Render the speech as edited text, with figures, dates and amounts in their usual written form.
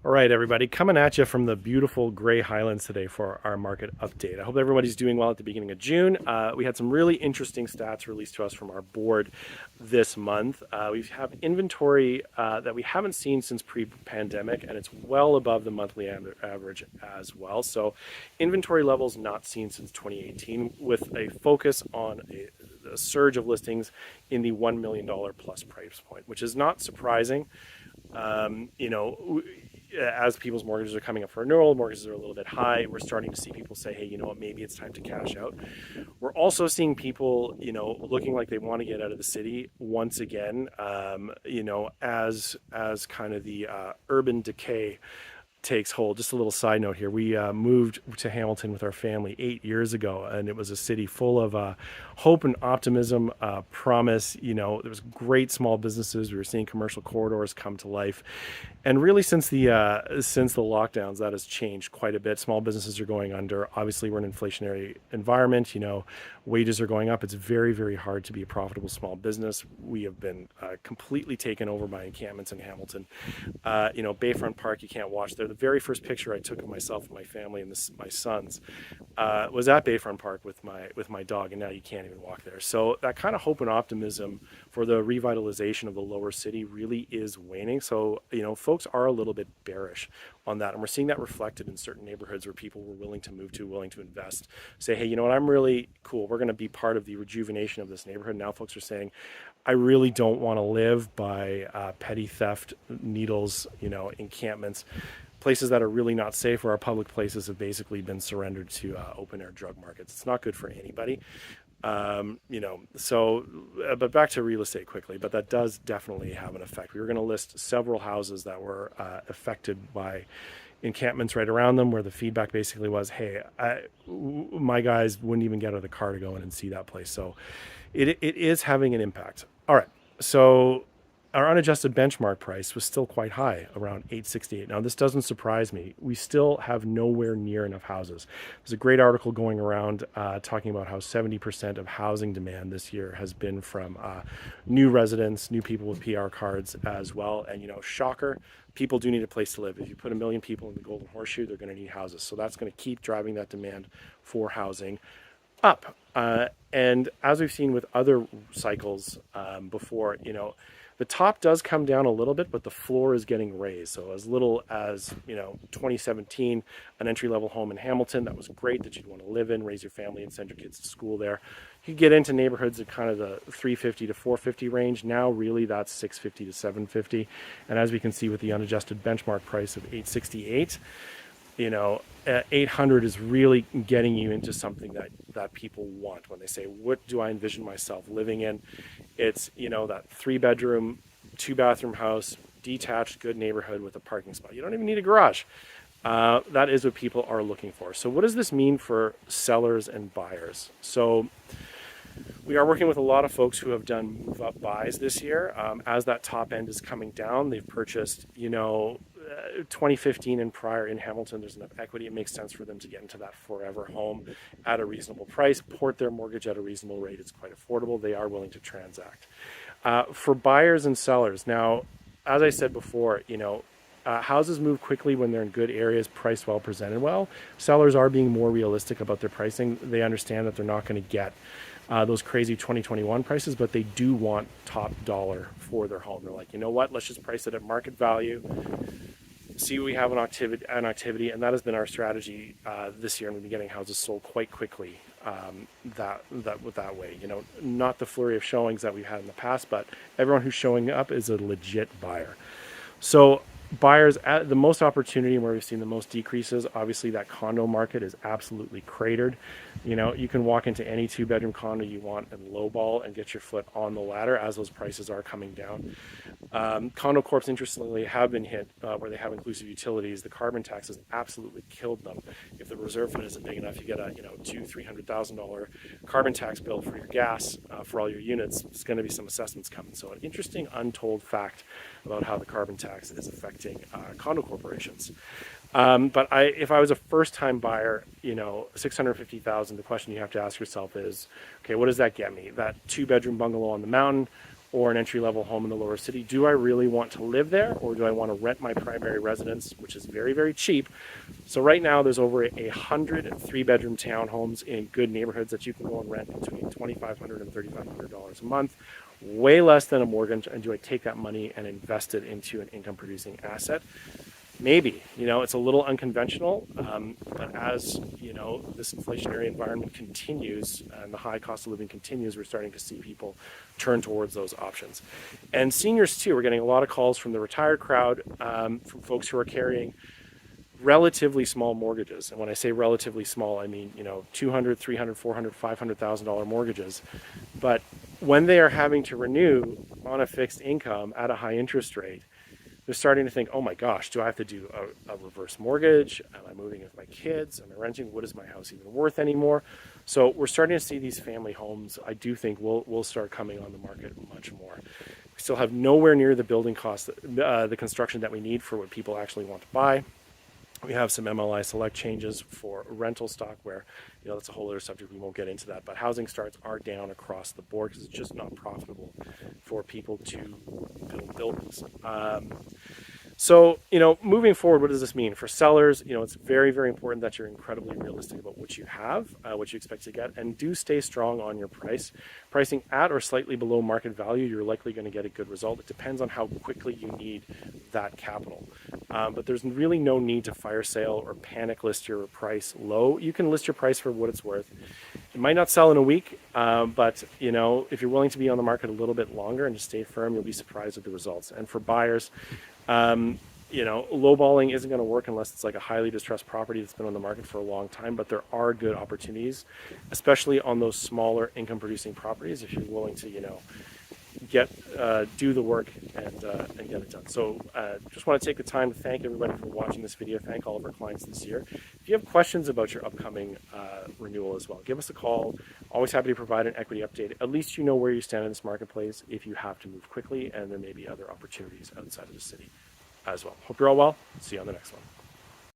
All right, everybody, coming at you from the beautiful Grey Highlands today for our market update. I hope everybody's doing well at the beginning of June. We had some really interesting stats released to us from our board this month. We have inventory that we haven't seen since pre-pandemic, and it's well above the monthly average as well. So inventory levels not seen since 2018, with a focus on a surge of listings in the $1 million plus price point, which is not surprising. As people's mortgages are coming up for renewal, mortgages are a little bit high. We're starting to see people say, hey, you know what, maybe it's time to cash out. We're also seeing people, looking like they want to get out of the city once again, as kind of the urban decay takes hold. Just a little side note here. We moved to Hamilton with our family 8 years ago, and it was a city full of hope and optimism, promise. There was great small businesses. We were seeing commercial corridors come to life. And really since the lockdowns, that has changed quite a bit. Small businesses are going under. Obviously, we're in an inflationary environment. Wages are going up. It's very, very hard to be a profitable small business. We have been completely taken over by encampments in Hamilton. Bayfront Park, you can't watch there. The very first picture I took of myself and my family and my sons was at Bayfront Park with my dog, and now you can't even walk there. So that kind of hope and optimism for the revitalization of the lower city really is waning. So folks are a little bit bearish on that, and we're seeing that reflected in certain neighborhoods where people were willing to move to, willing to invest, say, hey, you know what, I'm really cool, we're going to be part of the rejuvenation of this neighborhood. Now folks are saying, I really don't want to live by petty theft, needles, encampments, places that are really not safe, where our public places have basically been surrendered to open air drug markets. It's not good for anybody. But back to real estate quickly, but that does definitely have an effect. We were going to list several houses that were affected by encampments right around them, where the feedback basically was, hey, my guys wouldn't even get out of the car to go in and see that place. So it is having an impact. All right. So our unadjusted benchmark price was still quite high, around 868. Now, this doesn't surprise me. We still have nowhere near enough houses. There's a great article going around talking about how 70% of housing demand this year has been from new residents, new people with PR cards as well. And, shocker, people do need a place to live. If you put 1 million people in the Golden Horseshoe, they're going to need houses. So that's going to keep driving that demand for housing up. And as we've seen with other cycles before, the top does come down a little bit, but the floor is getting raised. So as little as, 2017, an entry-level home in Hamilton, that was great, that you'd want to live in, raise your family, and send your kids to school there. You get into neighborhoods at kind of the 350 to 450 range. Now, really, that's 650 to 750. And as we can see with the unadjusted benchmark price of 868, 800 is really getting you into something that people want when they say, what do I envision myself living in? It's, that 3-bedroom, 2-bathroom house, detached, good neighborhood with a parking spot. You don't even need a garage. That is what people are looking for. So what does this mean for sellers and buyers? So we are working with a lot of folks who have done move-up buys this year. As that top end is coming down, they've purchased, 2015 and prior in Hamilton. There's enough equity. It makes sense for them to get into that forever home at a reasonable price, port their mortgage at a reasonable rate. It's quite affordable. They are willing to transact. For buyers and sellers, now, as I said before, houses move quickly when they're in good areas, priced well, presented well. Sellers are being more realistic about their pricing. They understand that they're not going to get those crazy 2021 prices, but they do want top dollar for their home. They're like, you know what, let's just price it at market value, see what we have an activity, and that has been our strategy this year, and we've been getting houses sold quite quickly that way. Not the flurry of showings that we've had in the past, but everyone who's showing up is a legit buyer. So buyers, at the most opportunity where we've seen the most decreases, obviously that condo market is absolutely cratered. You can walk into any 2-bedroom condo you want and lowball and get your foot on the ladder as those prices are coming down. Condo corps, interestingly, have been hit where they have inclusive utilities. The carbon tax has absolutely killed them. If the reserve fund isn't big enough, you get a $200,000-$300,000 carbon tax bill for your gas for all your units. It's going to be some assessments coming. So an interesting untold fact about how the carbon tax is affecting condo corporations. But if I was a first-time buyer, $650,000, the question you have to ask yourself is, okay, what does that get me? That 2-bedroom bungalow on the mountain, or an entry-level home in the lower city. Do I really want to live there, or do I want to rent my primary residence, which is very, very cheap? So right now there's over 100 3-bedroom townhomes in good neighborhoods that you can go and rent between $2,500 and $3,500 a month, way less than a mortgage. And do I take that money and invest it into an income-producing asset? Maybe, it's a little unconventional, but as, this inflationary environment continues and the high cost of living continues, we're starting to see people turn towards those options. And seniors too, we're getting a lot of calls from the retired crowd, from folks who are carrying relatively small mortgages. And when I say relatively small, I mean, $200,000, $300,000, $400,000, $500,000 mortgages. But when they are having to renew on a fixed income at a high interest rate, they're starting to think, oh my gosh, do I have to do a reverse mortgage? Am I moving with my kids? Am I renting? What is my house even worth anymore? So we're starting to see these family homes, I do think will start coming on the market much more. We still have nowhere near the building cost, the construction that we need for what people actually want to buy. We have some MLI select changes for rental stock where, that's a whole other subject. We won't get into that. But housing starts are down across the board because it's just not profitable for people to build buildings. So, moving forward, what does this mean? For sellers, it's very, very important that you're incredibly realistic about what you have, what you expect to get, and do stay strong on your price. Pricing at or slightly below market value, you're likely going to get a good result. It depends on how quickly you need that capital. But there's really no need to fire sale or panic list your price low. You can list your price for what it's worth. It might not sell in a week, but if you're willing to be on the market a little bit longer and just stay firm, you'll be surprised with the results. And for buyers, lowballing isn't going to work unless it's like a highly distressed property that's been on the market for a long time, but there are good opportunities, especially on those smaller income producing properties if you're willing to, do the work and get it done. So just want to take the time to thank everybody for watching this video. Thank all of our clients this year. If you have questions about your upcoming renewal as well, give us a call. Always happy to provide an equity update. At least you know where you stand in this marketplace if you have to move quickly, and there may be other opportunities outside of the city as well. Hope you're all well. See you on the next one.